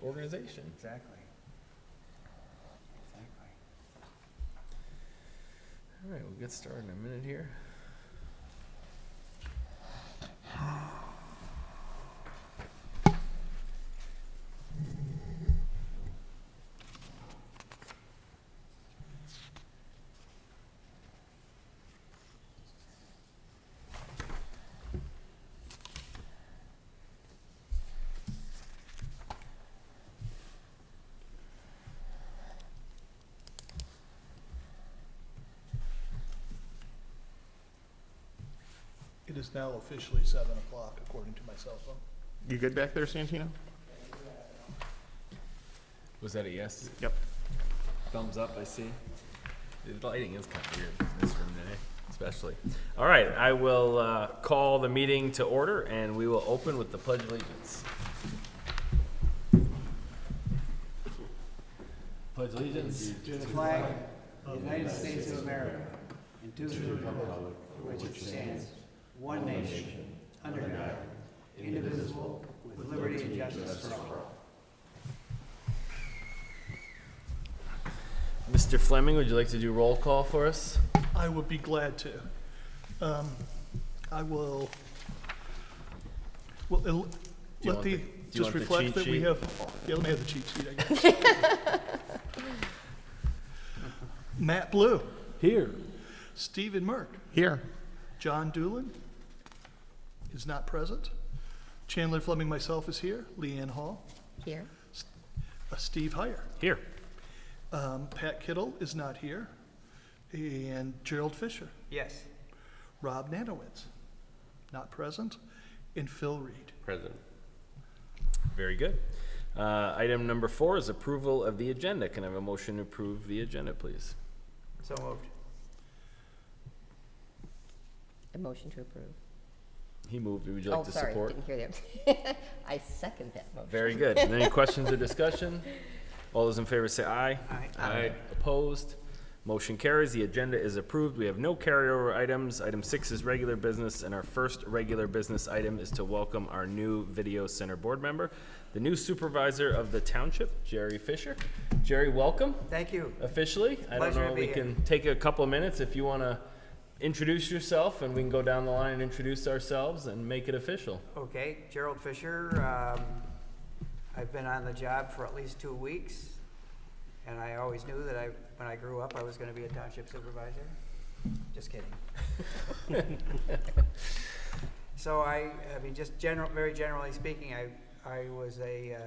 organization. Exactly. All right, we'll get started in a minute here. It is now officially 7 o'clock, according to my cell phone. You good back there, Santino? Was that a yes? Yep. Thumbs up, I see. The lighting is kind of weird in this room today, especially. All right, I will call the meeting to order, and we will open with the Pledge of Allegiance. Pledge allegiance. To the flag of the United States of America and to the republic for which it stands, one nation, under God, indivisible, with liberty and justice for all. Mr. Fleming, would you like to do roll call for us? I would be glad to. I will, well, let the, just reflect that we have, yeah, let me have the cheat sheet, I guess. Matt Blue. Here. Stephen Merck. Here. John Doolin is not present. Chandler Fleming, myself, is here. Leanne Hall. Here. Steve Heyer. Here. Pat Kittle is not here. And Gerald Fisher. Yes. Rob Nanowitz, not present. And Phil Reed. Present. Very good. Item number 4 is approval of the agenda. Can I have a motion to approve the agenda, please? So moved. A motion to approve. He moved. Would you like to sorry, support? didn't hear that. I second that motion. Very good. Any questions or discussion? All those in favor say aye. Aye. Aye. Opposed? Motion carries. The agenda is approved. We have no carryover items. Item 6 is regular business, and our first regular business item is to welcome our new Video Center board member, the new supervisor of the township, Jerry Fisher. Jerry, welcome Thank you. officially. I don't Pleasure know, to we be can take a couple of minutes if you want to introduce yourself, and we can go down the line and introduce ourselves and make it official. Okay, Gerald Fisher. I've been on the job for at least 2 weeks, and I always knew that when I grew up, I was going to be a township supervisor. Just kidding. So I mean, just very generally speaking, I was a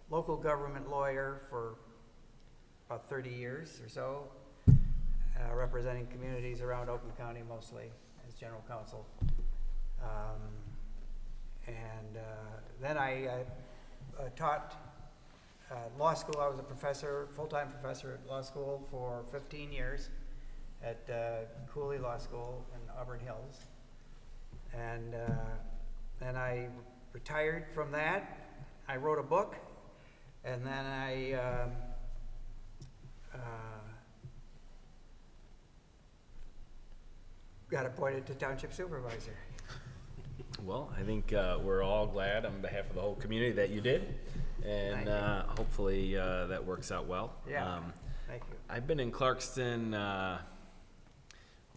local government lawyer for about 30 years or so, representing communities around Oakland County mostly as general counsel. Then I taught law school. I was a professor, full-time professor at law school for 15 years at Cooley Law School in Auburn Hills. And then I retired from that. I wrote a book, and then I got appointed to township supervisor. Well, I think we're all glad on behalf of the whole community that you did, and hopefully that works out well. Yeah, thank you. I've been in Clarkston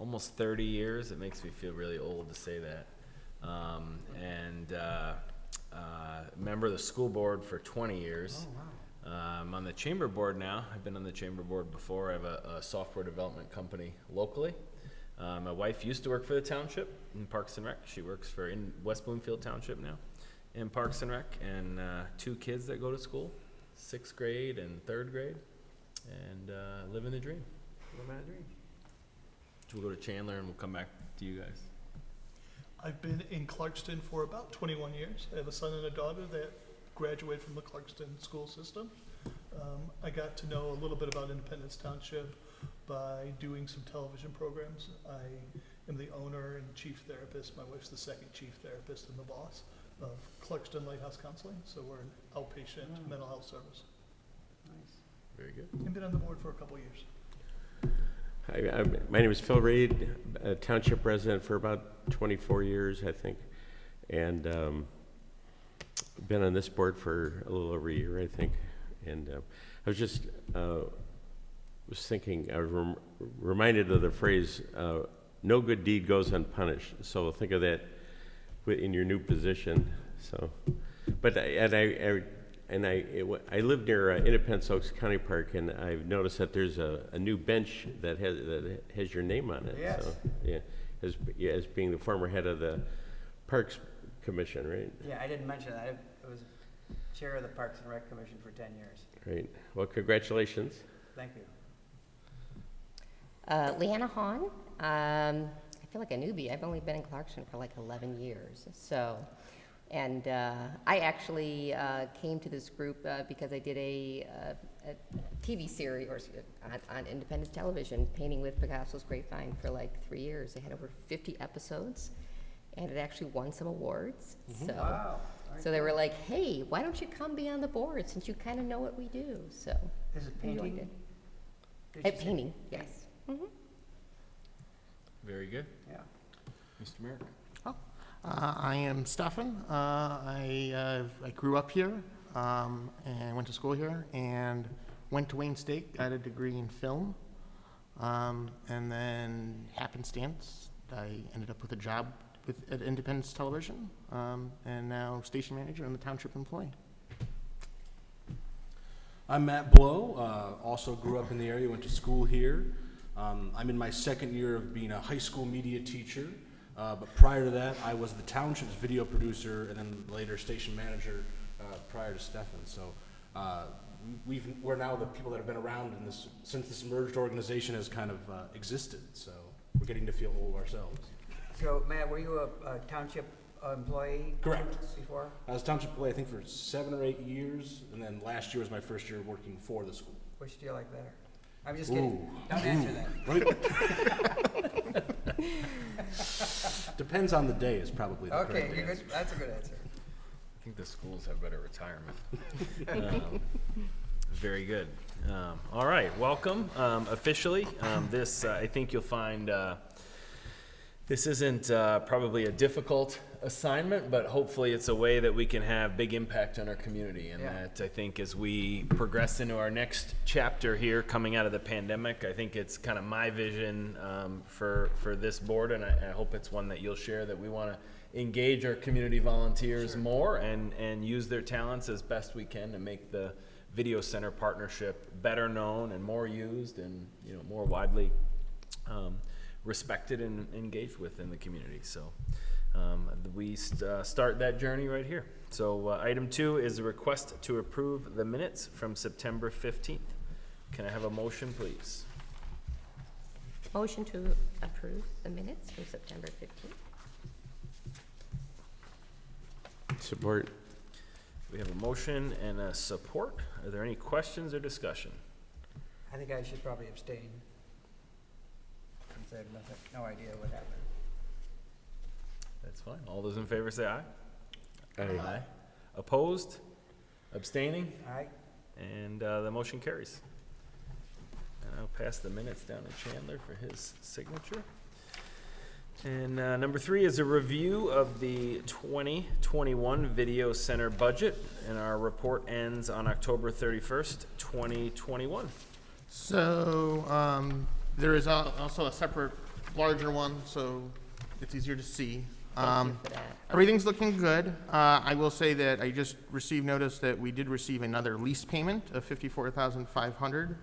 almost 30 years. It makes me feel really old to say that. Member of the school board for 20 years. Oh, wow. I'm on the chamber board now. I've been on the chamber board before. I have a software development company locally. My wife used to work for the township in Parks and Rec. She works in West Bloomfield Township now in Parks and Rec, and 2 kids that go to school, 6th grade and 3rd grade, and living the dream. Living a dream. So we'll go to Chandler and we'll come back to you guys. I've been in Clarkston for about 21 years. I have a son and a daughter that graduated from the Clarkston school system. I got to know a little bit about Independence Township by doing some television programs. I am the owner and chief therapist. My wife's the second chief therapist and the boss of Clarkston Lighthouse Counseling. So we're an outpatient mental health service. Nice. Very good. I've been on the board for a couple of years. Hi, my name is Phil Reed, a township resident for about 24 years, I think. And been on this board for a little over a year, I think. And I was just was thinking, I was reminded of the phrase, no good deed goes unpunished. So think of that in your new position. So, but I live near Independence Oaks County Park, and I've noticed that there's a new bench that has your name on it. Yes. So, yeah, as being the former head of the Parks Commission, right? Yeah, I didn't mention that. I was chair of the Parks and Rec Commission for 10 years. Right. Well, congratulations. Thank you. Leanna Hahn. I feel like a newbie. I've only been in Clarkston for like 11 years. So, and I actually came to this group because I did a TV series on independent television, Painting with Picasso's Grapevine, for like 3 years. They had over 50 episodes, and it actually won some awards. So, Wow. so they were like, "Hey, why don't you come be on the board since you kind of know what we do?" So, Is it enjoyed painting? it. Did you say- Painting, yes. Mm-hmm. Very good. Yeah. Mr. Merrick? I am Stefan. I grew up here and went to school here and went to Wayne State, got a degree in film. And then happenstance, I ended up with a job at Independence Television, and now station manager and the township employee. I'm Matt Blow, also grew up in the area, went to school here. I'm in my second year of being a high school media teacher, but prior to that, I was the township's video producer and then later station manager prior to Stefan. So we're now the people that have been around in this since this merged organization has kind of existed. So we're getting to feel old ourselves. So, Matt, were you a township employee? Correct. Before? I was township employee, I think, for 7 or 8 years, and then last year was my first year working for the school. Which do you like better? I'm just kidding. Ooh. Don't answer that. Depends on the day is probably the Okay, correct you're answer. good. That's a good answer. I think the schools have better retirement. Very good. All right, welcome officially. This, I think you'll find, this isn't probably a difficult assignment, but hopefully it's a way that we can have big impact on our community. And Yeah. that I think as we progress into our next chapter here coming out of the pandemic, I think it's kind of my vision for this board, and I hope it's one that you'll share, that we want to engage our community volunteers more and use their talents as best we can to make the Video Center partnership better known and more used and, you know, more widely respected and engaged with in the community. So we start that journey right here. So item 2 is a request to approve the minutes from September 15th. Can I have a motion, please? Motion to approve the minutes for September 15th. Support. We have a motion and a support. Are there any questions or discussion? I think I should probably abstain. Since I have no idea what happened. That's fine. All those in favor say aye. Aye. Opposed? Abstaining? All right? And the motion carries. And I'll pass the minutes down to Chandler for his signature. And number 3 is a review of the 2021 Video Center budget, and our report ends on October 31st, 2021. So there is also a separate, larger one, so it's easier to see. Thank you for that. Everything's looking good. I will say that I just received notice that we did receive another lease payment of $54,500.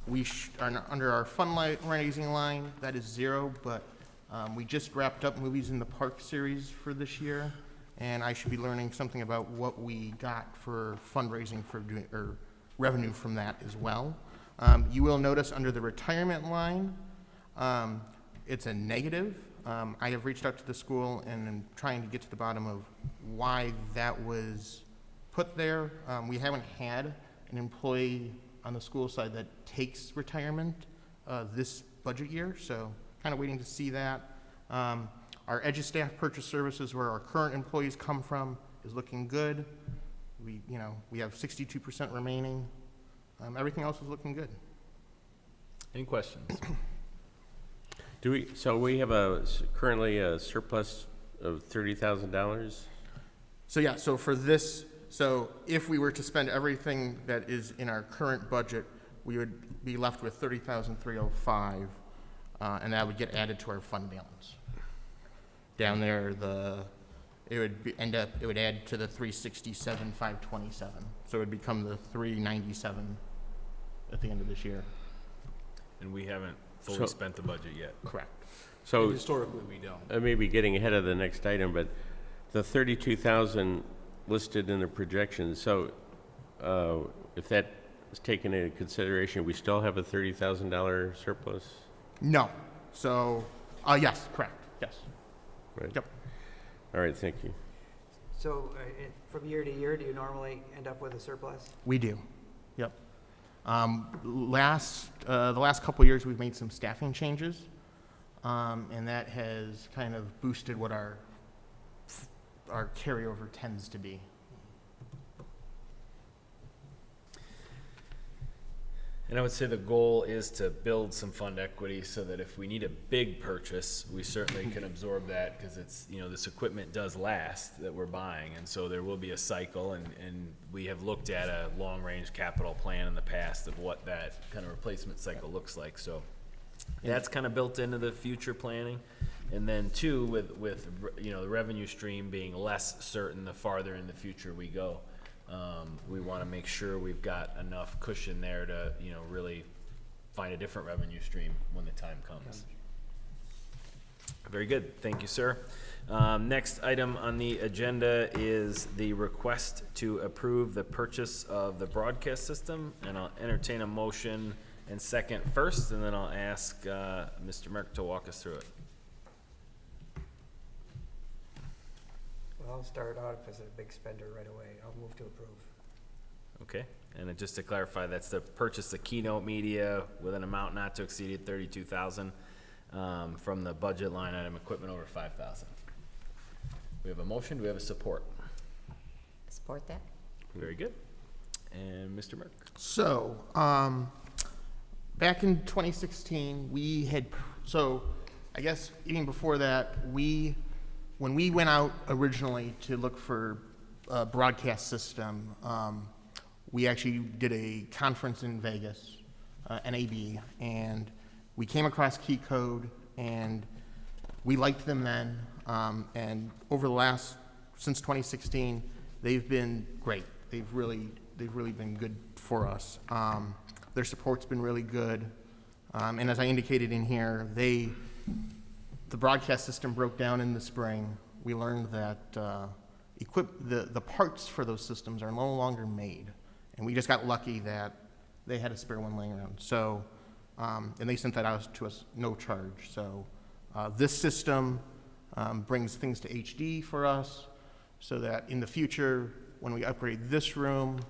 We are under our fundraising line, that is 0, but we just wrapped up Movies in the Park series for this year, and I should be learning something about what we got for fundraising for doing, or revenue from that as well. You will notice under the retirement line, it's a negative. I have reached out to the school and am trying to get to the bottom of why that was put there. We haven't had an employee on the school side that takes retirement this budget year, so kind of waiting to see that. Our EduStaff purchase services, where our current employees come from, is looking good. We have 62% remaining. Everything else is looking good. Any questions? So we have currently a surplus of $30,000? So yeah, so for this, so if we were to spend everything that is in our current budget, we would be left with 30,305, and that would get added to our fund balance. Down there, it would add to the 367,527. So it would become the 397 at the end of this year. And we haven't fully So- spent the budget yet. Correct. So And historically, we don't. I may be getting ahead of the next item, but the 32,000 listed in the projections, so if that is taken into consideration, we still have a $30,000 surplus? No. So, yes, correct. Yes. Right. Yep. All right, thank you. So from year to year, do you normally end up with a surplus? We do. Yep. The last couple of years, we've made some staffing changes, and that has kind of boosted what our carryover tends to be. And I would say the goal is to build some fund equity so that if we need a big purchase, we certainly can absorb that because it's, this equipment does last that we're buying. And so there will be a cycle and we have looked at a long-range capital plan in the past of what that kind of replacement cycle looks like. So that's kind of built into the future planning. And then two, with the revenue stream being less certain the farther in the future we go. We want to make sure we've got enough cushion there to, really find a different revenue stream when the time comes. Very good. Thank you, sir. Next item on the agenda is the request to approve the purchase of the broadcast system, and I'll entertain a motion and second first, and then I'll ask Mr. Merck to walk us through it. Well, I'll start out as a big spender right away. I'll move to approve. Okay, and then just to clarify, that's the purchase of Keynote Media with an amount not to exceed $32,000 from the budget line item equipment over $5,000. We have a motion. Do we have a support? Support that? Very good. And Mr. Merck. So, back in 2016, I guess even before that, when we went out originally to look for a broadcast system, we actually did a conference in Vegas, NAB, and we came across Key Code, and we liked them then, and since 2016, they've been great. They've really been good for us. Their support's been really good, and as I indicated in here, the broadcast system broke down in the spring. We learned that the parts for those systems are no longer made, and we just got lucky that they had a spare one laying around. So, and they sent that out to us no charge. So, this system brings things to HD for us, so that in the future, when we upgrade this room,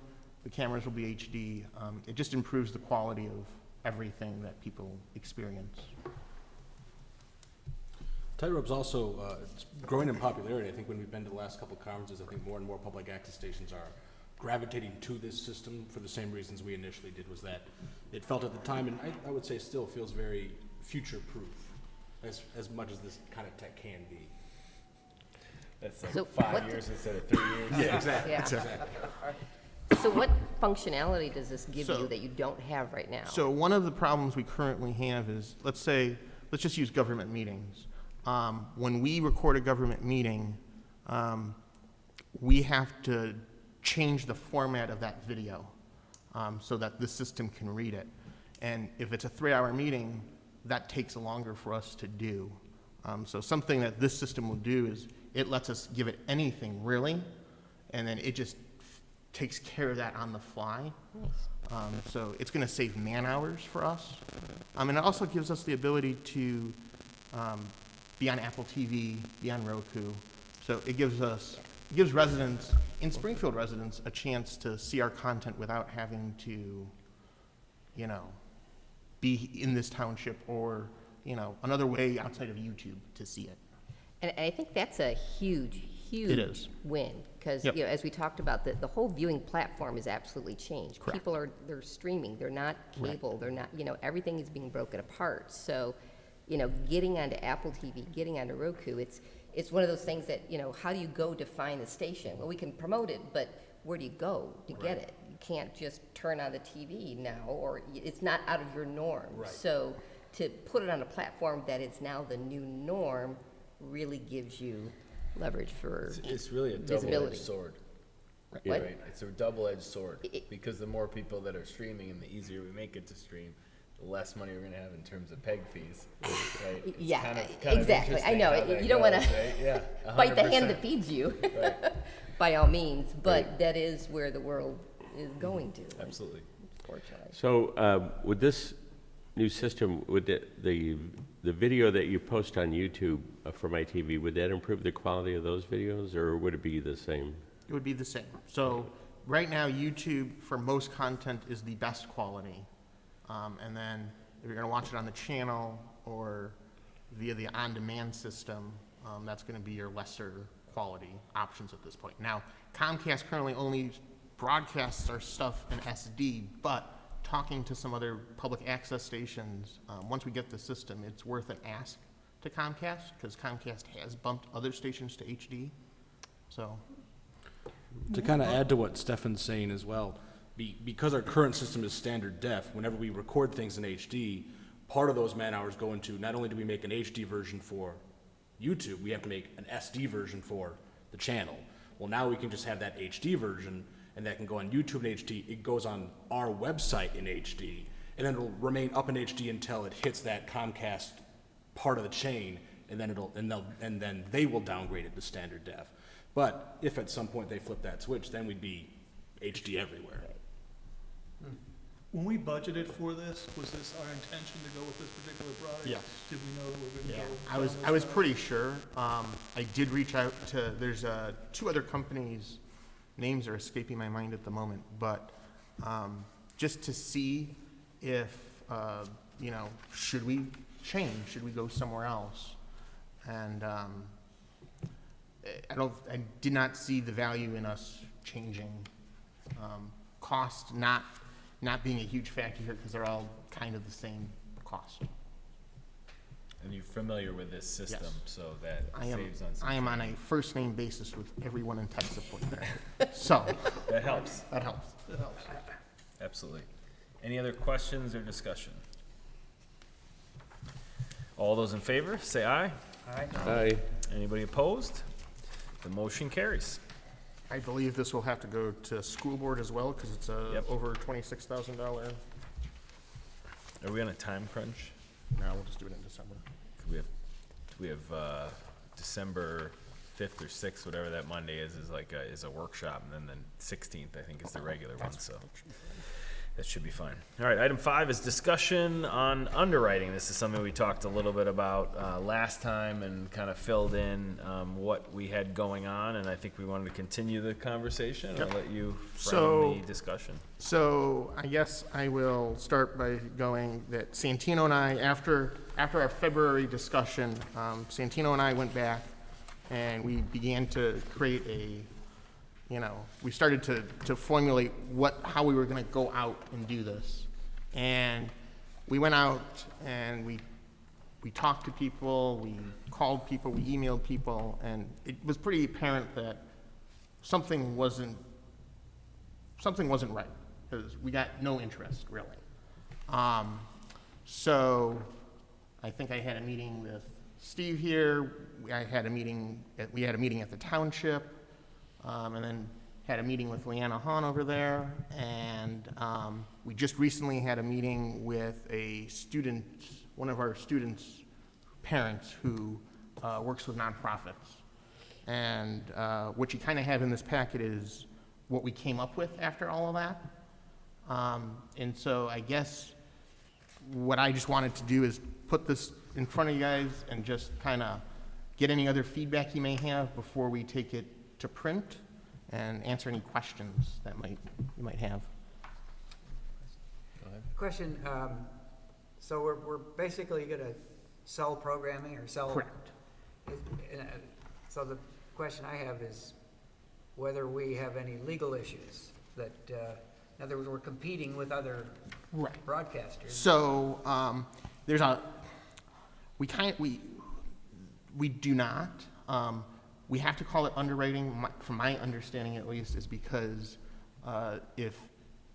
the cameras will be HD. It just improves the quality of everything that people experience. Tightrope's also it's growing in popularity. I think when we've been to the last couple of conferences, I think more and more public access stations are gravitating to this system for the same reasons we initially did, was that it felt at the time, and I would say still feels very future-proof, as much as this kind of tech can be. That's like So 5 what- years instead of 3 years. Yeah, exactly. Yeah. So what functionality does this give So- you that you don't have right now? So one of the problems we currently have is, let's just use government meetings. When we record a government meeting, we have to change the format of that video so that the system can read it. And if it's a 3-hour meeting, that takes longer for us to do. So something that this system will do is it lets us give it anything, really, and then it just takes care of that on the fly. So it's going to save man hours for us. And it also gives us the ability to be on Apple TV, be on Roku. So it gives residents, in Springfield residents, a chance to see our content without having to, be in this township or, another way outside of YouTube to see it. And I think that's a huge It is. win, because, Yep. as we talked about, the whole viewing platform has absolutely changed. Correct. People they're streaming, they're not Right. cable, they're not, everything is being broken apart. So, getting onto Apple TV, getting onto Roku, it's one of those things that, you know, how do you go to find the station? Well, we can promote it, but where do you go to get it? You can't just turn on the TV now, or it's not out of your norm. Right. So to put it on a platform that is now the new norm really gives you leverage for It's really a visibility. double-edged sword. What? Right, it's a double-edged sword, It- because the more people that are streaming and the easier we make it to stream, the less money we're gonna have in terms of PEG fees, right? It's Yeah, kind of exactly. I interesting know. how that You don't wanna goes, right? Yeah, bite the hand 100%. that feeds you, Right. by all means, but Right. that is where the world is going to, Absolutely. unfortunately. So, with this new system, would the video that you post on YouTube for my TV, would that improve the quality of those videos, or would it be the same? It would be the same. So right now, YouTube for most content is the best quality. And then if you're gonna watch it on the channel or via the on-demand system, that's gonna be your lesser quality options at this point. Now, Comcast currently only broadcasts our stuff in SD, but talking to some other public access stations, once we get the system, it's worth an ask to Comcast, because Comcast has bumped other stations to HD. So, To kind of add to what Stefan's saying as well, because our current system is standard def, whenever we record things in HD, part of those man hours go into, not only do we make an HD version for YouTube, we have to make an SD version for the channel. Well, now we can just have that HD version, and that can go on YouTube in HD. It goes on our website in HD, and then it'll remain up in HD until it hits that Comcast part of the chain, and then they will downgrade it to standard def. But if at some point they flip that switch, then we'd be HD everywhere. When we budgeted for this, was this our intention to go with this particular product? Yes. Did we know we were yeah, gonna go? I down was this route? pretty sure. I did reach out to, there's two other companies, names are escaping my mind at the moment, but just to see if, you know, should we change? Should we go somewhere else? And I did not see the value in us changing. Cost not being a huge factor here, because they're all kind of the same cost. And you're familiar with this system, Yes. so that I am, saves on some. I am on a first name basis with everyone in tech support there. So, That helps, that helps. That helps. absolutely. Any other questions or discussion? All those in favor, say aye. All right? Aye. Anybody opposed? The motion carries. I believe this will have to go to school board as well, because it's Yep. over $26,000. Are we on a time crunch? No, we'll just do it in December. We have December 5th or 6th, whatever that Monday is a workshop, and then the 16th, I think, is the regular one, so that should be fine. All right, item 5 is discussion on underwriting. This is something we talked a little bit about last time and kind of filled in what we had going on, and I think we wanted to continue the conversation. I'll Yep. let you So- frame the discussion. So I guess I will start by going that Santino and I, after our February discussion, Santino and I went back and we began to create we started to formulate how we were gonna go out and do this. And we went out and we talked to people, we called people, we emailed people, and it was pretty apparent that something wasn't right, because we got no interest, really. So I think I had a meeting with Steve here, we had a meeting at the township, and then had a meeting with Leanna Hahn over there, and we just recently had a meeting with one of our students' parents who works with nonprofits. And what you kind of have in this packet is what we came up with after all of that. And so I guess what I just wanted to do is put this in front of you guys and just kind of get any other feedback you may have before we take it to print, and answer any questions that you might have. Question, so we're basically gonna sell programming or sell? Correct. So the question I have is whether we have any legal issues that, in other words, we're competing with other Right. broadcasters. So, we do not. We have to call it underwriting, from my understanding at least, is because if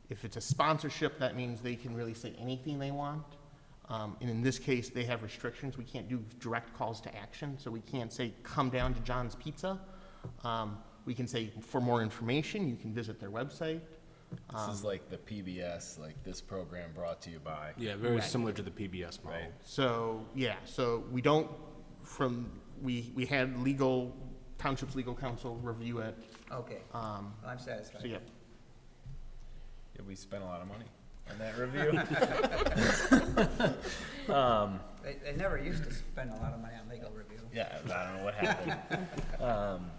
it's a sponsorship, that means they can really say anything they want. And in this case, they have restrictions. We can't do direct calls to action, so we can't say, come down to John's Pizza. We can say, for more information, you can visit their website. This is like the PBS, like this program brought to you by. Yeah, very Right. similar to the PBS model. Right. So, yeah, so we don't, we had Township's legal counsel review it. Okay, Um, I'm satisfied. So, yeah. Yeah, we spent a lot of money on that review. They never used to spend a lot of money on legal review. Yeah, I don't know what happened.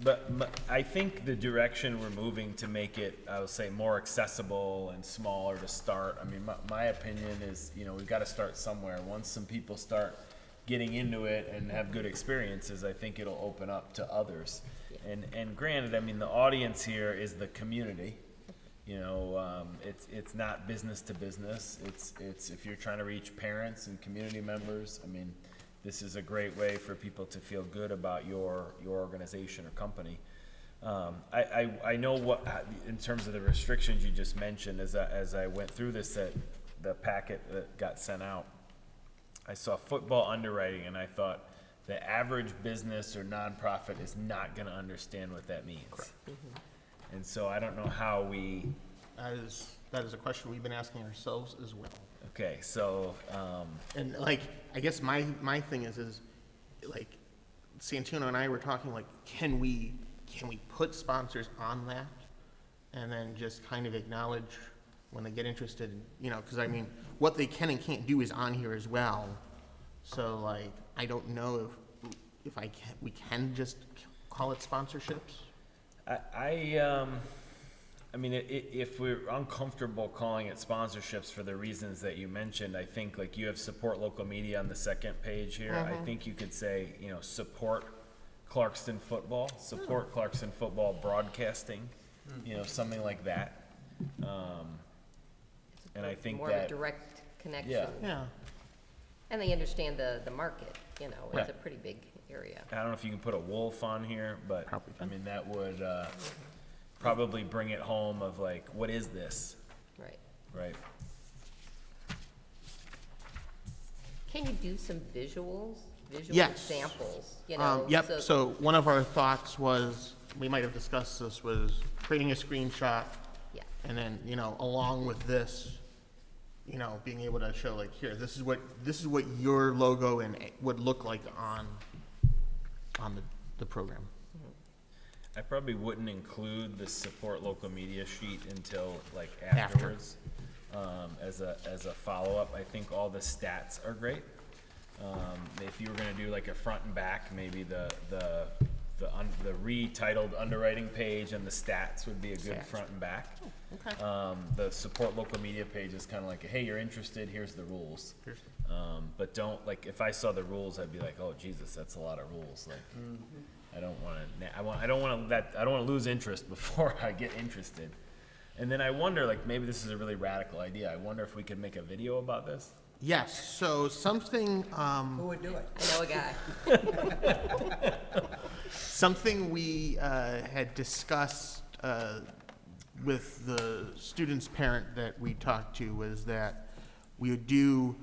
But I think the direction we're moving to make it, I would say, more accessible and smaller to start. I mean, my opinion is, we've got to start somewhere. Once some people start getting into it and have good experiences, I think it'll open up to others. And granted, I mean, the audience here is the community. It's not business to business. It's if you're trying to reach parents and community members, I mean, this is a great way for people to feel good about your organization or company. I know what, in terms of the restrictions you just mentioned, as I went through this, that the packet that got sent out, I saw football underwriting, and I thought the average business or nonprofit is not going to understand what that means. And so I don't know how we. That is a question we've been asking ourselves as well. Okay, so And I guess my thing is like, Santino and I were talking, like, can we put sponsors on that, and then just kind of acknowledge when they get interested, because I mean, what they can and can't do is on here as well. So like, I don't know if we can just call it sponsorships. I mean, if we're uncomfortable calling it sponsorships for the reasons that you mentioned, I think, like, you have support local media on the second page here. I think you could say, support Clarkston football, support Clarkston football broadcasting, something like that. And I think more that, of a direct connection. Yeah. Yeah. And they understand the market, it's Right. a pretty big area. I don't know if you can put a wolf on here, but Probably I mean, that would probably bring it home of, like, what is this, Right. right? Can you do some visual Yes. examples, Yep, so one of our thoughts was, we might have discussed this, was creating a screenshot, Yeah, and then, along with this, being able to show, like, here, this is what your logo and would look like on the program. I probably wouldn't include the support local media sheet until, like, After. afterwards, as a follow-up. I think all the stats are great. If you were gonna do like a front and back, maybe the retitled underwriting page and the stats would be a good Stats. front and back. Okay. The support local media page is kind of like, hey, you're interested, here's the rules. Here's But don't, like, if I saw the rules, I'd be like, oh, Jesus, that's a lot of rules. Like, I don't want to lose interest before I get interested. And then I wonder, like, maybe this is a really radical idea. I wonder if we could make a video about this. Yes, so something, Who would do it? I know a guy. something we had discussed with the student's parent that we talked to was that we would do,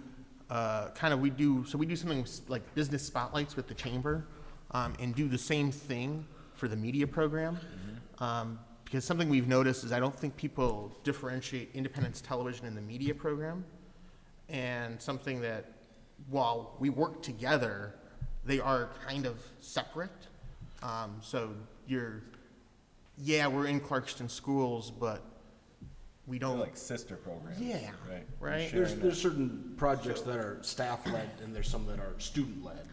we do something like business spotlights with the chamber, and do the same thing for the media program. Because something we've noticed is I don't think people differentiate Independence Television and the media program. And something that, while we work together, they are kind of separate. So we're in Clarkston schools, but we They're don't. like sister programs. Yeah, Right. right? There's certain projects that are staff-led, and there's some that are student-led.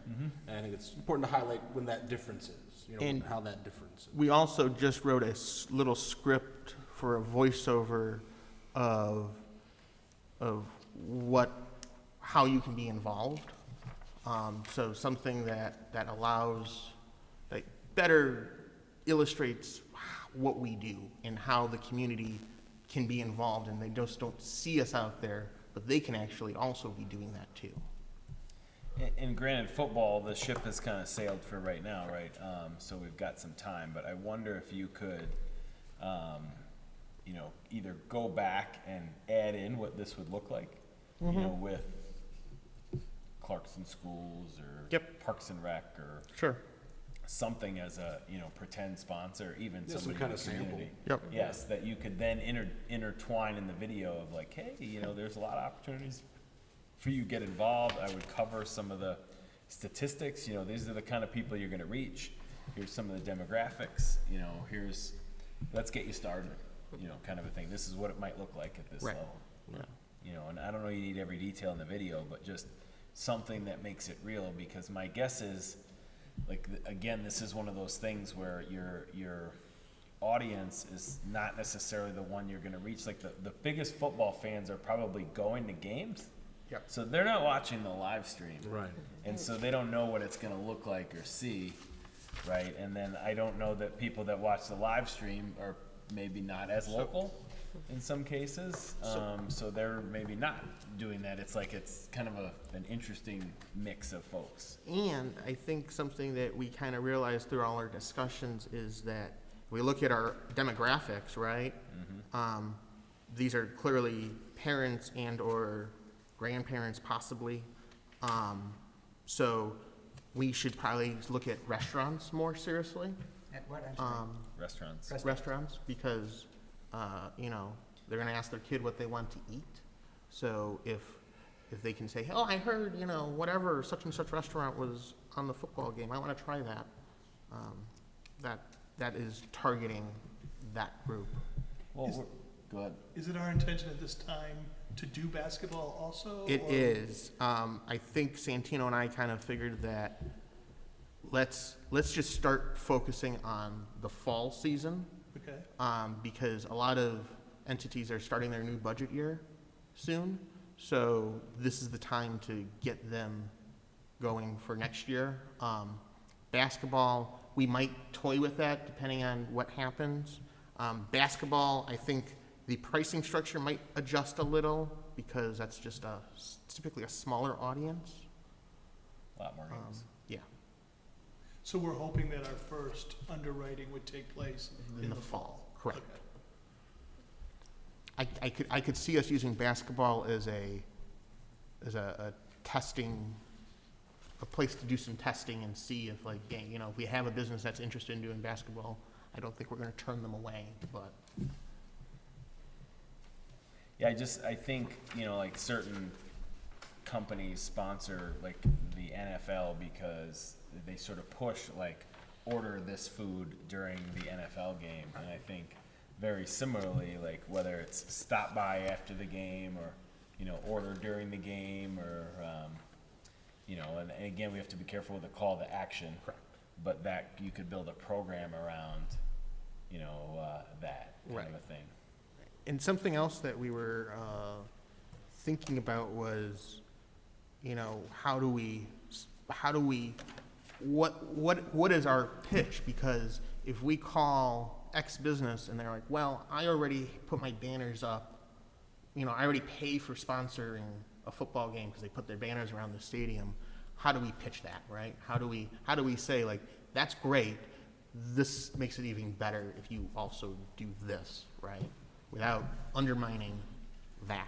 And I think it's important to highlight when that difference is, And- how that difference is. We also just wrote a little script for a voiceover of how you can be involved. So something that allows, that better illustrates what we do and how the community can be involved, and they just don't see us out there, but they can actually also be doing that too. And granted, football, the ship has kind of sailed for right now, right? So we've got some time, but I wonder if you could, you know, either go back and add in what this would look like, you know, with Clarkston schools or Yep. Parks and Rec or Sure. something as a, you know, pretend sponsor, even Yeah, some somebody in kind the of sample. community. Yep. Yes, that you could then intertwine in the video of like, hey, you know, there's a lot of opportunities for you to get involved. I would cover some of the statistics, you know, these are the kind of people you're gonna reach. Here's some of the demographics, you know, let's get you started, you know, kind of a thing. This is what it might look like at this Right. level. Yeah. You know, and I don't know you need every detail in the video, but just something that makes it real, because my guess is, like, again, this is one of those things where your audience is not necessarily the one you're gonna reach. Like, the biggest football fans are probably going to games. Yep. So they're not watching the live stream. Right. And so they don't know what it's gonna look like or see, right? And then I don't know that people that watch the live stream are maybe not as local in some cases. So they're maybe not doing that. It's like, it's kind of an interesting mix of folks. And I think something that we kind of realized through all our discussions is that we look at our demographics, right? These are clearly parents and or grandparents possibly. So we should probably look at restaurants more seriously. At what, I'm sorry? Restaurants. Restaurants, because, you know, they're gonna ask their kid what they want to eat. So if they can say, oh, I heard, you know, whatever, such and such restaurant was on the football game, I wanna try that. That is targeting that group. Well, go ahead. Is it our intention at this time to do basketball also? It or- is. I think Santino and I kind of figured that let's just start focusing on the fall season. Okay, Because a lot of entities are starting their new budget year soon. So this is the time to get them going for next year. Basketball, we might toy with that depending on what happens. Basketball, I think the pricing structure might adjust a little because that's just typically a smaller audience. A lot more games. Yeah, so we're hoping that our first underwriting would take place in the fall, correct. Okay. I could see us using basketball as a testing, a place to do some testing and see if, like, you know, if we have a business that's interested in doing basketball, I don't think we're gonna turn them away, but. Yeah, I think, you know, like, certain companies sponsor, like, the NFL because they sort of push, like, order this food during the NFL game. And I think very similarly, like, whether it's stop by after the game or, you know, order during the game or, you know, and again, we have to be careful with the call to action. Correct. But that, you could build a program around, you know, that kind of a thing. And something else that we were thinking about was, you know, what is our pitch? Because if we call X business and they're like, well, I already put my banners up, you know, I already pay for sponsoring a football game because they put their banners around the stadium. How do we pitch that, right? How do we say, like, that's great, this makes it even better if you also do this, right? Without undermining that.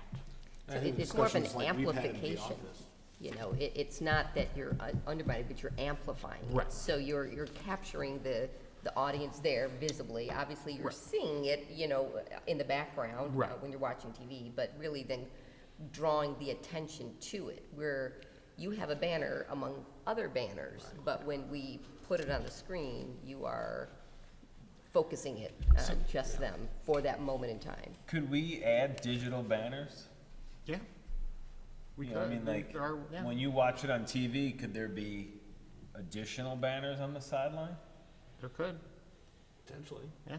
I think It's more of an discussions like we've had in the amplification. office. You know, it's not that you're undermining, but you're amplifying it. Right. So you're capturing the audience there visibly. Obviously, you're Right. seeing it, you know, in the background Right. when you're watching TV, but really then drawing the attention to it, where you have a banner among other banners, but when we put it on the screen, you are focusing it on just them for that moment in time. Could we add digital banners? Yeah. We You know, I could. mean, like, There are- yeah. when you watch it on TV, could there be additional banners on the sideline? There could, Potentially. yeah.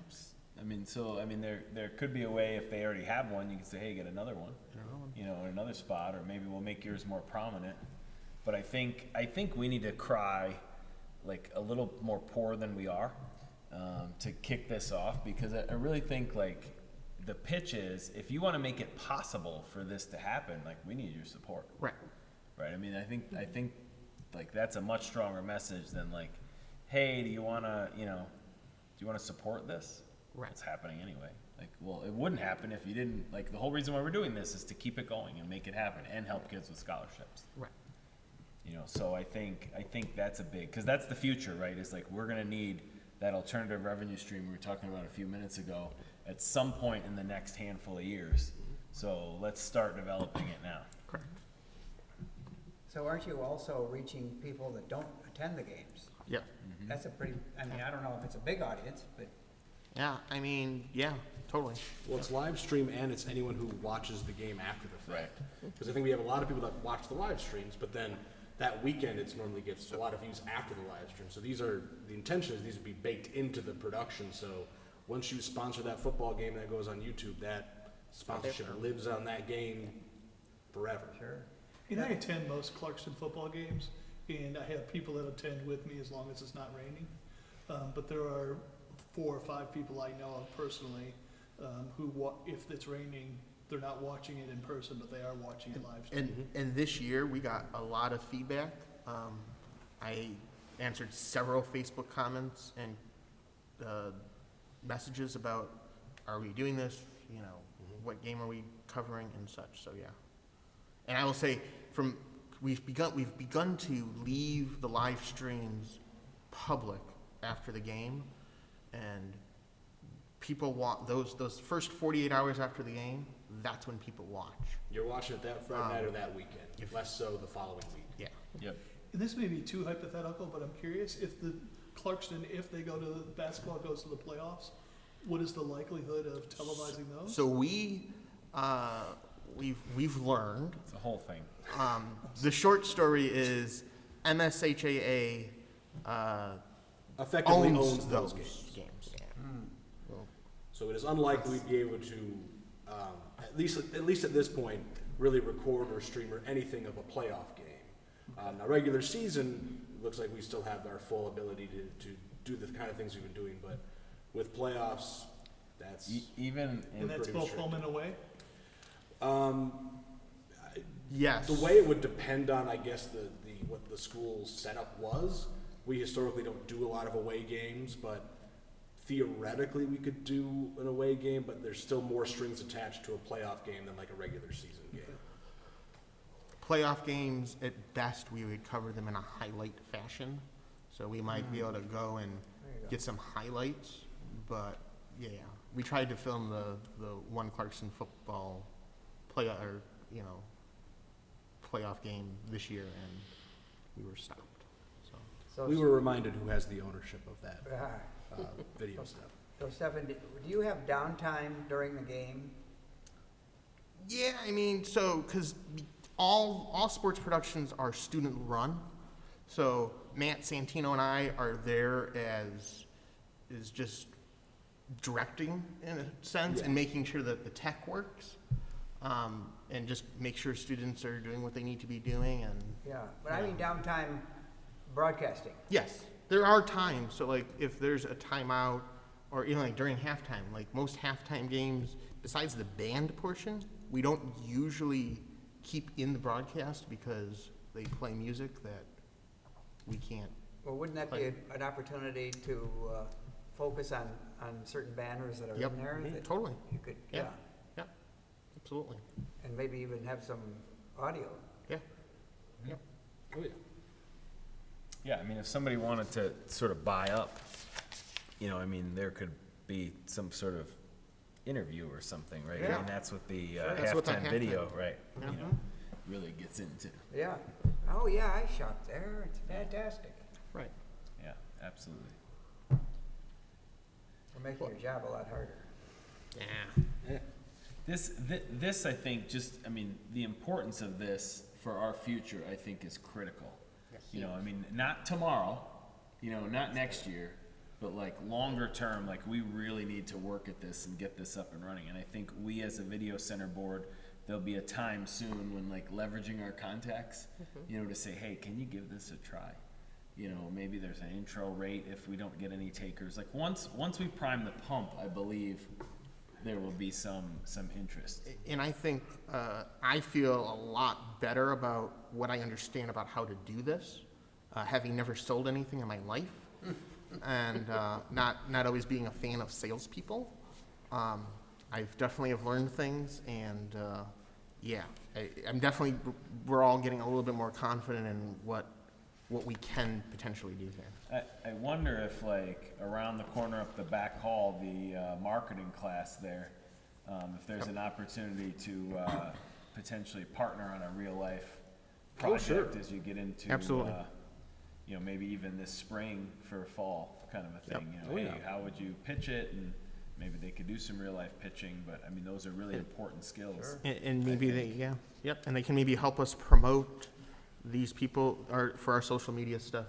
There could be a way, if they already have one, you could say, hey, get another one, you know, in another spot, or maybe we'll make yours more prominent. But I think we need to cry, like, a little more poor than we are, to kick this off, because I really think, like, the pitch is, if you wanna make it possible for this to happen, like, we need your support. Right. Right, I mean, I think like, that's a much stronger message than like, hey, do you wanna support this? Right. It's happening anyway. Like, well, it wouldn't happen if you didn't, like, the whole reason why we're doing this is to keep it going and make it happen and help kids with scholarships. Right. So I think that's a big, because that's the future, right? Is like, we're gonna need that alternative revenue stream we were talking about a few minutes ago at some point in the next handful of years. So let's start developing it now. Correct. So aren't you also reaching people that don't attend the games? Yeah. That's a pretty, I mean, I don't know if it's a big audience, but Yeah, I mean, yeah, totally. Well, it's live stream and it's anyone who watches the game after the fact. Because I think we have a lot of people that watch the live streams, but then that weekend it normally gets a lot of views after the live stream. So the intention is these would be baked into the production. So once you sponsor that football game that goes on YouTube, that sponsorship lives on that game forever. sure. And I attend most Clarkston football games, and I have people that attend with me as long as it's not raining. But there are 4 or 5 people I know of personally if it's raining, they're not watching it in person, but they are watching it live stream. And this year, we got a lot of feedback. I answered several Facebook comments and messages about, are we doing this? What game are we covering and such, so yeah. And I will say, we've begun to leave the live streams public after the game, and people want those first 48 hours after the game. That's when people watch. You're watching it that Friday night or that weekend, less so the following week. Yeah. Yep. And this may be too hypothetical, but I'm curious if the Clarkston, if they go to the basketball goes to the playoffs, what is the likelihood of televising those? So we've learned. It's a whole thing. The short story is MSHAA Effectively owns those those games. So it is unlikely we'd be able to, at least at this point, really record or stream or anything of a playoff game. Now, regular season, looks like we still have our full ability to do the kind of things we've been doing, but with playoffs, that's Even And in, that's pretty both home restricted. and away? Yes. The way it would depend on, I guess, what the school's setup was. We historically don't do a lot of away games, but theoretically we could do an away game, but there's still more strings attached to a playoff game than like a regular season game. Playoff games, at best, we would cover them in a highlight fashion. So we might be able to go and There you go. get some highlights, but yeah, we tried to film the one Clarkston football playoff game this year, and we were stopped. So We were reminded who has the ownership of that Ah. video stuff. So Stefan, do you have downtime during the game? yeah, I mean, so because all sports productions are student run, so Matt Santino and I are there as just directing in a sense and making sure that the tech works, and just make sure students are doing what they need to be doing. And Yeah, but I mean downtime broadcasting. yes, there are times. So like if there's a timeout, or even like during halftime, like most halftime games, besides the band portion, we don't usually keep in the broadcast because they play music that we can't. Well, wouldn't that be an opportunity to focus on certain banners that are Yep. in there? that Totally. You could, Yeah. yeah, Absolutely. and maybe even have some audio. Yeah. Oh, yeah. yeah, I mean, if somebody wanted to sort of buy up, I mean, there could be some sort of interview or something, right? I Yeah. mean, that's what the That's what the halftime video, right? Yeah. Really gets into. Yeah. Oh, yeah, I shopped there. It's fantastic. Right. Yeah, absolutely. We're making your job a lot harder. Yeah. This, I think, the importance of this for our future, I think, is critical. I mean, not tomorrow, not next year, but like longer term, like we really need to work at this and get this up and running. And I think we as a video center board, there'll be a time soon when like leveraging our contacts, to say, hey, can you give this a try? Maybe there's an intro rate if we don't get any takers. Like once we prime the pump, I believe there will be some interest. And I think I feel a lot better about what I understand about how to do this. having never sold anything in my life, and not always being a fan of salespeople. I've definitely have learned things, and yeah, I'm definitely, we're all getting a little bit more confident in what we can potentially do here. I wonder if like around the corner up the back hall, the marketing class there, if there's an opportunity to potentially partner on a real life project as you get into, Absolutely. you know, maybe even this spring for fall kind of a thing. Yep. You know, hey, how would you pitch it? And maybe they could do some real life pitching, but I mean, those are really important skills. And maybe and they can maybe help us promote these people for our social media stuff.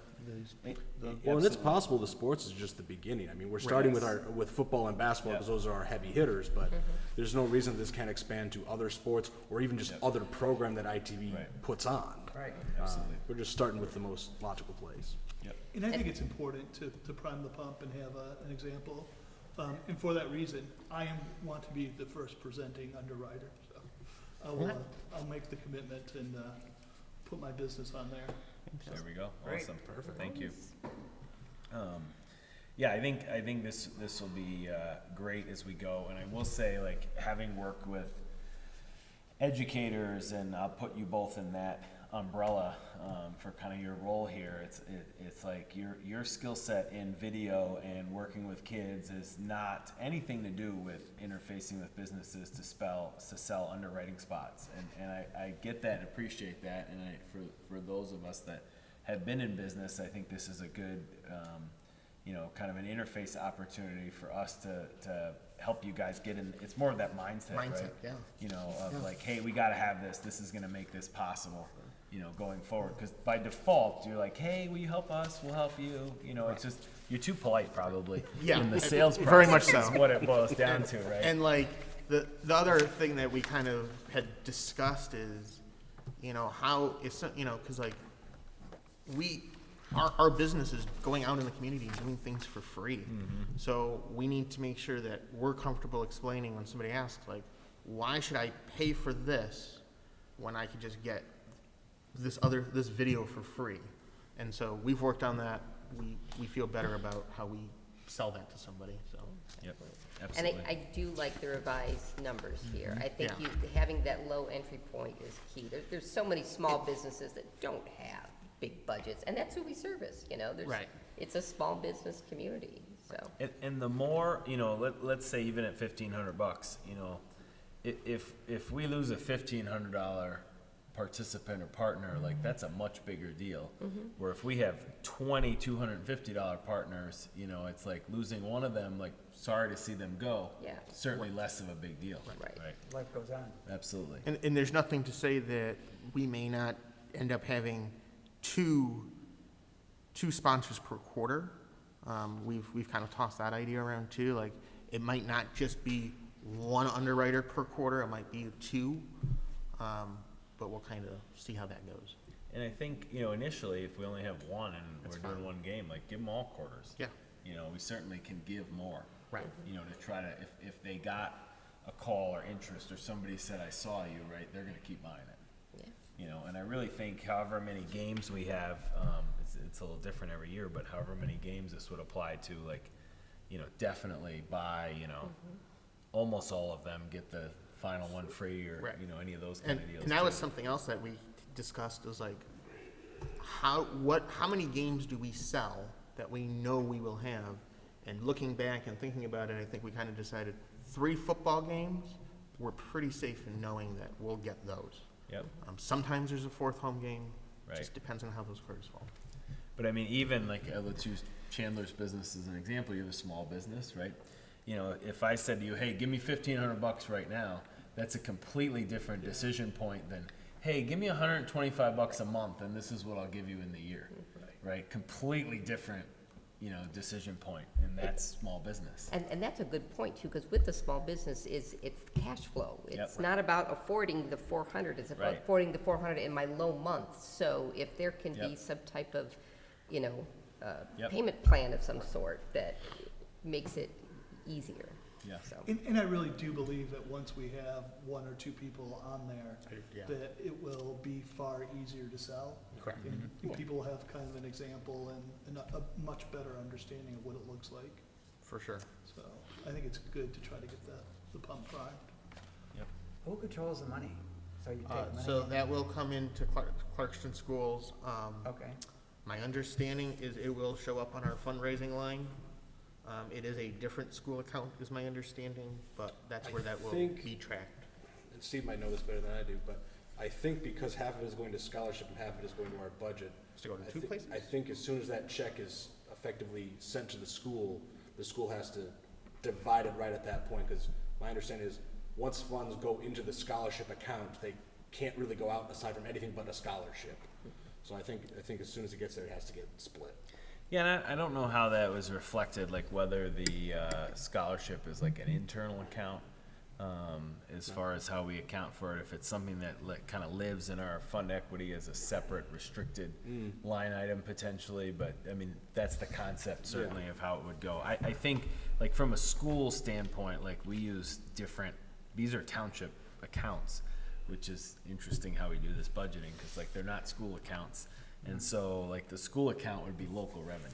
Well, and it's possible the sports is just the beginning. I mean, we're starting with football and basketball because those are our heavy hitters, but there's no reason this can't expand to other sports or even just other program that ITV puts on. Right. Absolutely. We're just starting with the most logical place. Yep. And I think it's important to prime the pump and have an example. And for that reason, I want to be the first presenting underwriter. So I'll make the commitment and put my business on there. There we go. Great. Awesome. Perfect. Thank you. Yeah, I think this will be great as we go. And I will say, like, having worked with educators, and I'll put you both in that umbrella for kind of your role here. It's like your skill set in video and working with kids is not anything to do with interfacing with businesses to sell underwriting spots. And I get that and appreciate that. And for those of us that have been in business, I think this is a good you know, kind of an interface opportunity for us to help you guys get in. It's more of that mindset, right? Yeah. You know, of like, hey, we got to have this. This is going to make this possible, you know, going forward. Because by default, you're like, hey, will you help us? We'll help you. You know, it's just, you're too polite probably. Yeah, In the sales process. very much so. Is what it boils down to, right? And like the other thing that we kind of had discussed is, you know, how it's, you know, because like our business is going out in the community and doing things for free. So we need to make sure that we're comfortable explaining when somebody asks, like, why should I pay for this when I could just get this video for free? And so we've worked on that. We feel better about how we sell that to somebody, so. Yep, And absolutely. I do like the revised numbers here. I think Yeah. having that low entry point is key. There's so many small businesses that don't have big budgets, and that's who we service, you know? Right. It's a small business community, so. And the more, you know, let's say even at $1,500, you know, if we lose a $1,500 participant or partner, like that's a much bigger deal. Where if we have 20 $250 partners, you know, it's like losing one of them, like, sorry to see them go. Yeah. Certainly less of a big deal. Right. Life goes on. Absolutely. And there's nothing to say that we may not end up having two sponsors per quarter. We've kind of tossed that idea around too. Like, it might not just be one underwriter per quarter, it might be two. But we'll kind of see how that goes. And I think, you know, initially, if we only have one and That's we're fine. doing one game, like, give them all quarters. Yeah. You know, we certainly can give more. Right. You know, to try to, if they got a call or interest or somebody said, I saw you, right, they're gonna keep buying it. Yeah. You know, and I really think however many games we have, it's a little different every year, but however many games this would apply to, like, you know, definitely buy, you know, almost all of them, get the final one free or, Right. you know, any of those kind And of deals. that was too. something else that we discussed, was like, how many games do we sell that we know we will have? And looking back and thinking about it, I think we kind of decided 3 football games, we're pretty safe in knowing that we'll get those. Yep. Sometimes there's a 4th home game. Right. Just depends on how those quarters fall. But I mean, even like, let's use Chandler's business as an example. You have a small business, right? You know, if I said to you, hey, give me $1,500 right now, that's a completely different decision point than, hey, give me $125 a month and this is what I'll give you in the year, right? Completely different, you know, decision point, and that's small business. And that's a good point too, because with the small business it's cash flow. It's Yep. not about affording the 400, it's about Right. affording the 400 in my low months. So if there can be Yep. some type of, you know, Yep. payment plan of some sort that makes it easier. Yeah. So, And I really do believe that once we have one or two people on there, Yeah. that it will be far easier to sell. Correct. And people have kind of an example and a much better understanding of what it looks like. For sure. So I think it's good to try to get the pump primed. Who controls the money? So you take money? So that will come into Clarkston Schools. Okay, My understanding is it will show up on our fundraising line. It is a different school account, is my understanding, but that's where that will be tracked. And Steve might know this better than I do, but I think because half of it is going to scholarship and half of it is going to our budget. To go to two places? I think as soon as that check is effectively sent to the school has to divide it right at that point, because my understanding is, once funds go into the scholarship account, they can't really go out aside from anything but a scholarship. So I think as soon as it gets there, it has to get split. Yeah, and I don't know how that was reflected, like whether the scholarship is like an internal account, as far as how we account for it, if it's something that kind of lives in our fund equity as a separate restricted line item potentially, but I mean, that's the concept certainly of how it would go. I think, like from a school standpoint, like we use different, these are township accounts, which is interesting how we do this budgeting, because like they're not school accounts. And so like the school account would be local revenue.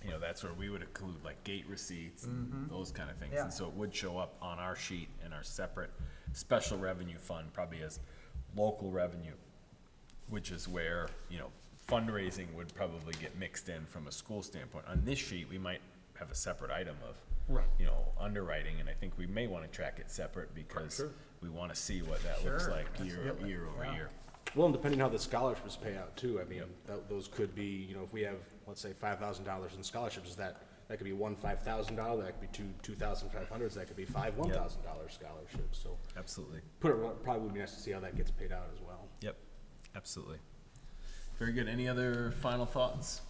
You know, that's where we would include like gate receipts, those kind of things. Yeah. And so it would show up on our sheet in our separate special revenue fund, probably as local revenue, which is where, you know, fundraising would probably get mixed in from a school standpoint. On this sheet, we might have a separate item of, you know, underwriting, and I think we may want to track it separate because we want to see what that looks Sure, like year over Yeah. year. Well, and depending how the scholarships pay out too, I mean, those could be, you know, if we have, let's say, $5,000 in scholarships, that could be one $5,000, that could be two $2,500s, that could be five $1,000 scholarships, so. Absolutely. Probably would be nice to see how that gets paid out as well. Yep, absolutely. Very good. Any other final thoughts?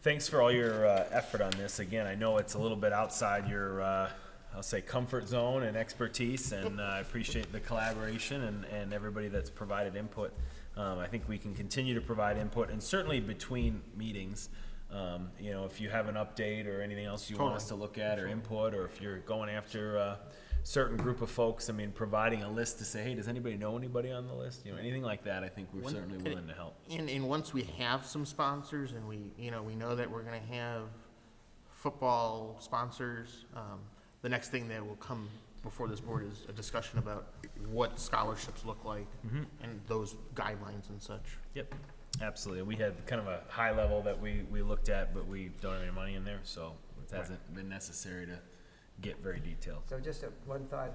Thanks for all your effort on this. Again, I know it's a little bit outside your, I'll say, comfort zone and expertise, and I appreciate the collaboration and everybody that's provided input. I think we can continue to provide input, and certainly between meetings, you know, if you have an update or anything else you want us to look at or input, or if you're going after a certain group of folks, I mean, providing a list to say, hey, does anybody know anybody on the list? You know, anything like that, I think we're certainly willing to help. And once we have some sponsors and we know that we're gonna have football sponsors, the next thing that will come before this board is a discussion about what scholarships look like and those guidelines and such. Yep, absolutely. We had kind of a high level that we looked at, but we don't have any money in there, so it hasn't been necessary to get very detailed. so just one thought,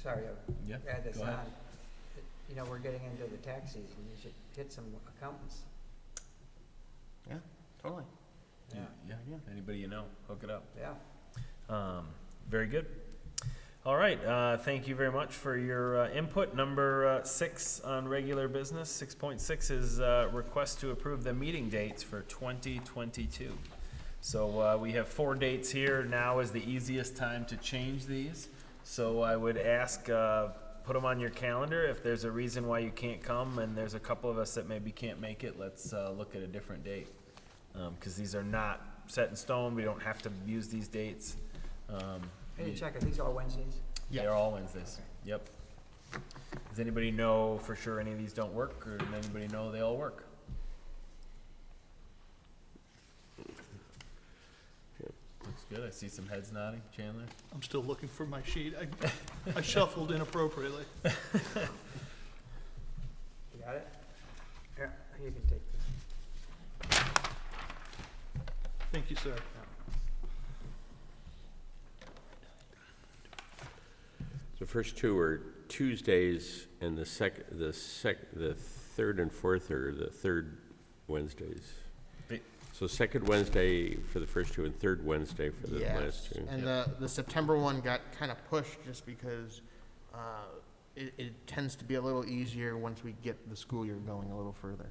sorry, Yeah, I'll add this go ahead. on. You know, we're getting into the tax season, you should hit some accountants. Yeah, totally. Yeah, anybody you know, hook it up. Yeah. Very good. All right, thank you very much for your input. Number 6 on regular business, 6.6 is request to approve the meeting dates for 2022. So we have 4 dates here. Now is the easiest time to change these. So I would ask, put them on your calendar. If there's a reason why you can't come, and there's a couple of us that maybe can't make it, let's look at a different date. Because these are not set in stone. We don't have to use these dates. Hey, check, are these all Wednesdays? They're all Wednesdays. Yep. Does anybody know for sure any of these don't work, or does anybody know they all work? Looks good. I see some heads nodding. Chandler? I'm still looking for my sheet. I shuffled inappropriately. You got it? Yeah, you can take this. Thank you, sir. The first 2 are Tuesdays, and the third and fourth are the third Wednesdays. Hey. So second Wednesday for the first 2 and third Wednesday for the last 2. And the September one got kind of pushed just because it tends to be a little easier once we get the school year going a little further.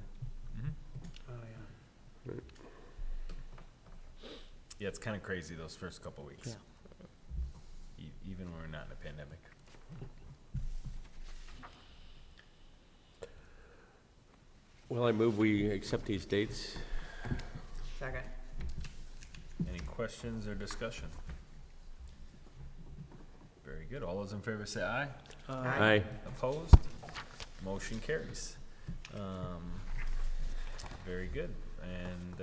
Oh, yeah. Yeah, it's kind of crazy those first couple weeks. Yeah. Even when we're not in a pandemic. Well, I move we accept these dates. Second. Any questions or discussion? Very good. All those in favor say aye. Aye. Opposed? Motion carries. Very good. And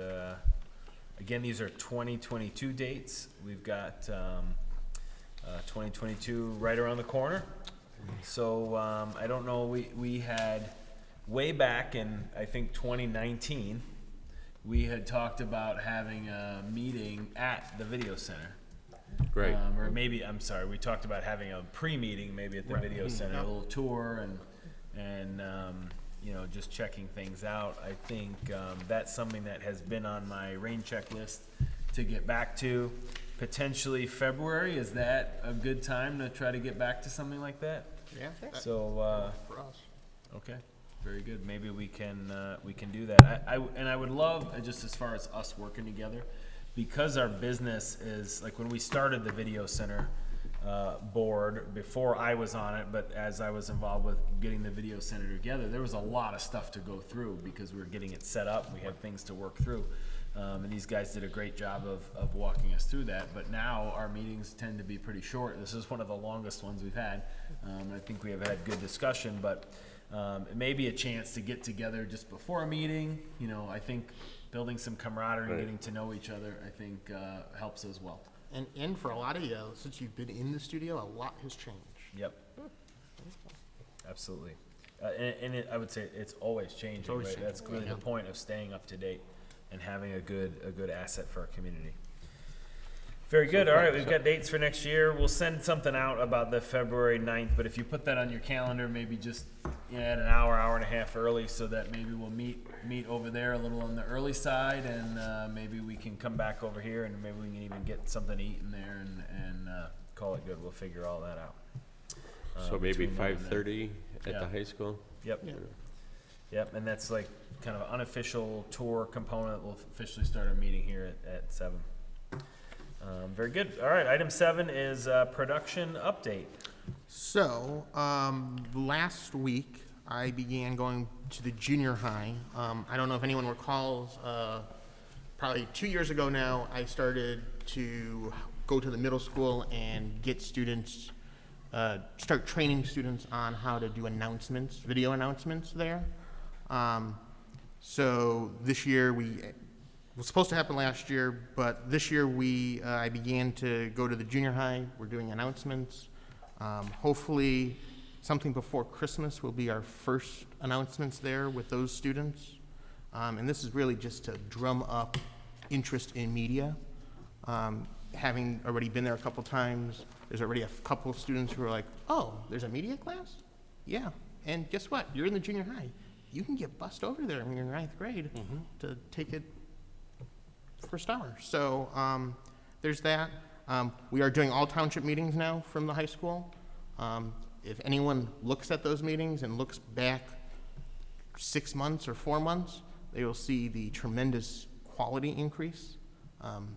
again, these are 2022 dates. We've got 2022 right around the corner. So I don't know, we had way back in, I think, 2019, we had talked about having a meeting at the video center. Right. Or maybe, I'm sorry, we talked about having a pre-meeting maybe at the video center, a little tour and you know, just checking things out. I think that's something that has been on my rain check list to get back to. Potentially February, is that a good time to try to get back to something like that? Yeah. So, For us. okay, very good. Maybe we can do that. I would love, just as far as us working together, because our business is, like when we started the video center board, before I was on it, but as I was involved with getting the video center together, there was a lot of stuff to go through because we were getting it set up. We had things to work through. And these guys did a great job of walking us through that. But now our meetings tend to be pretty short. This is one of the longest ones we've had. I think we have had good discussion, but it may be a chance to get together just before a meeting. You know, I think building some camaraderie and getting to know each other, I think helps as well. And for a lot of you, since you've been in the studio, a lot has changed. Yep. Absolutely. I would say it's always changing, always right? changing, That's really the point of staying up to date and having a good asset for our community. Very good. All right, we've got dates for next year. We'll send something out about the February 9th, but if you put that on your calendar, maybe just add an hour and a half early so that maybe we'll meet over there a little on the early side, and maybe we can come back over here and maybe we can even get something to eat in there and call it good. We'll figure all that out. So maybe between now and then. 5:30 at Yeah. the high school? Yep. Yep, and that's like kind of an unofficial tour component. We'll officially start our meeting here at 7. Very good. All right, item 7 is production update. So, last week, I began going to the junior high. I don't know if anyone recalls, probably 2 years ago now, I started to go to the middle school and get students, start training students on how to do announcements, video announcements there. So this year, it was supposed to happen last year, but this year I began to go to the junior high. We're doing announcements. Hopefully, something before Christmas will be our first announcements there with those students. And this is really just to drum up interest in media. Having already been there a couple times, there's already a couple of students who are like, oh, there's a media class? Yeah. And guess what? You're in the junior high. You can get bussed over there when you're in 9th grade to take it first hour. So there's that. We are doing all township meetings now from the high school. If anyone looks at those meetings and looks back 6 months or 4 months, they will see the tremendous quality increase.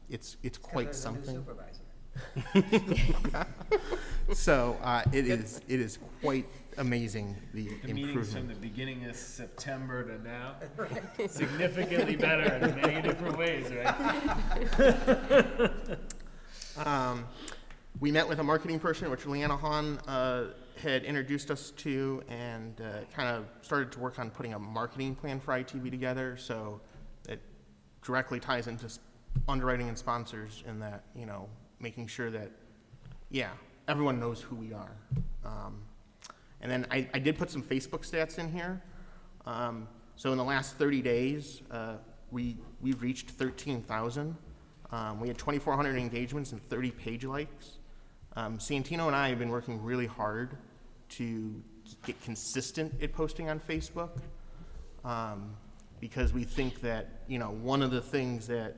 It's quite There's a new something. supervisor. So it is quite amazing, the The meetings from improvement. the beginning of September to now, significantly better in many different ways, right? We met with a marketing person, which Leanna Hahn had introduced us to, and kind of started to work on putting a marketing plan for ITV together. So it directly ties into underwriting and sponsors, in that, you know, making sure that, yeah, everyone knows who we are. And then I did put some Facebook stats in here. So in the last 30 days, we've reached 13,000. We had 2,400 engagements and 30 page likes. Santino and I have been working really hard to get consistent at posting on Facebook, because we think that, you know, one of the things that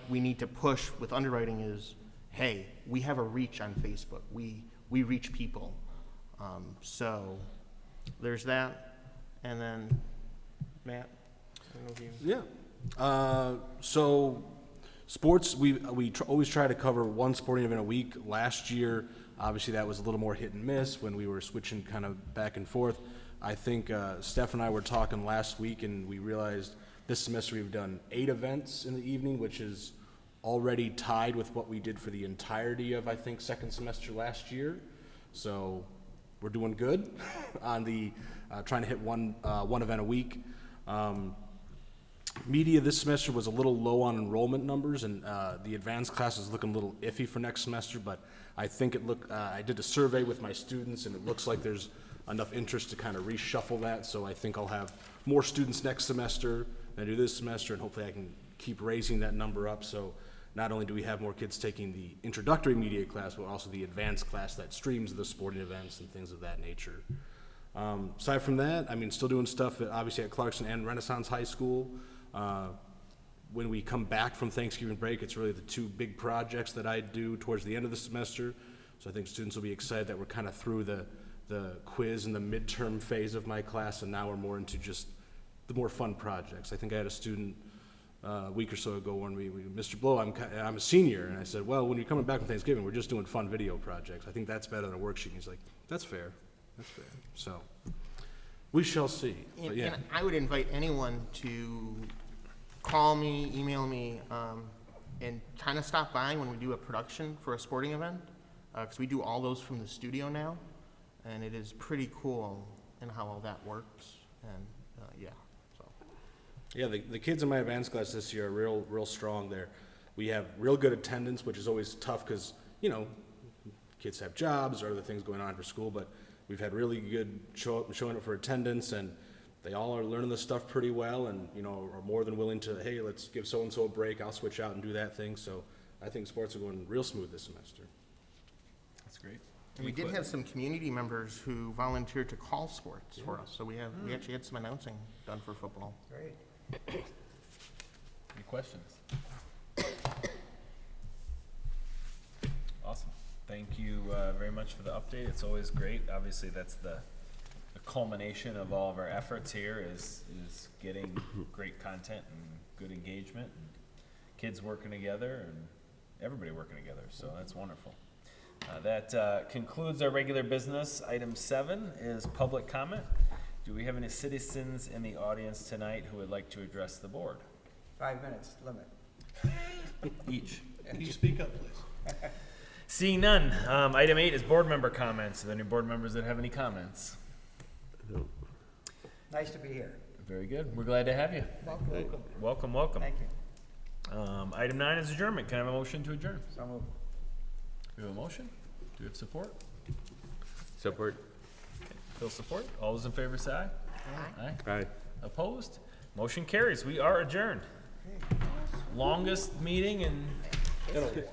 we need to push with underwriting is, hey, we have a reach on Facebook. We reach people. So there's that. And then, Matt, I don't know if you... Yeah. So sports, we always try to cover one sporting event a week. Last year, obviously that was a little more hit and miss when we were switching kind of back and forth. I think Steph and I were talking last week, and we realized this semester we've done 8 events in the evening, which is already tied with what we did for the entirety of, I think, second semester last year. So we're doing good on the trying to hit one event a week. Media this semester was a little low on enrollment numbers, and the advanced class is looking a little iffy for next semester, but I think I did a survey with my students, and it looks like there's enough interest to kind of reshuffle that, so I think I'll have more students next semester than I do this semester, and hopefully I can keep raising that number up, so not only do we have more kids taking the introductory media class, but also the advanced class that streams the sporting events and things of that nature. Aside from that, I mean, still doing stuff obviously at Clarkston and Renaissance High School. When we come back from Thanksgiving break, it's really the two big projects that I do towards the end of the semester. So I think students will be excited that we're kind of through the quiz and the midterm phase of my class, and now we're more into just the more fun projects. I think I had a student a week or so ago when Mr. Blow, I'm a senior, and I said, well, when you're coming back from Thanksgiving, we're just doing fun video projects. I think that's better than a worksheet. And he's like, that's fair. That's fair. So we shall see. But yeah. And I would invite anyone to call me, email me, and kind of stop by when we do a production for a sporting event, because we do all those from the studio now, and it is pretty cool in how all that works, and yeah, so. Yeah, the kids in my advanced class this year are real strong there. We have real good attendance, which is always tough because, you know, kids have jobs or other things going on for school, but we've had really good showing up for attendance, and they all are learning the stuff pretty well, and, you know, are more than willing to, hey, let's give so-and-so a break, I'll switch out and do that thing. So I think sports are going real smooth this semester. That's great. And we did have some community members who volunteered to call sports for us, so we actually had some announcing done for football. Great. Any questions? Awesome. Thank you very much for the update. It's always great. Obviously, that's the culmination of all of our efforts here is getting great content and good engagement and kids working together and everybody working together. So that's wonderful. That concludes our regular business. Item 7 is public comment. Do we have any citizens in the audience tonight who would like to address the board? 5 minutes limit. Each. Can you speak up, please? Seeing none. Item 8 is board member comments. Are there any board members that have any comments? Nice to be here. Very good. We're glad to have you. Welcome. Welcome. Thank you. Item 9 is adjournment. Can I have a motion to adjourn? So moved. We have a motion? Do we have support? Support. Phil, support? All those in favor say aye. Aye. Aye. Opposed? Motion carries. We are adjourned. Longest meeting in 2 years.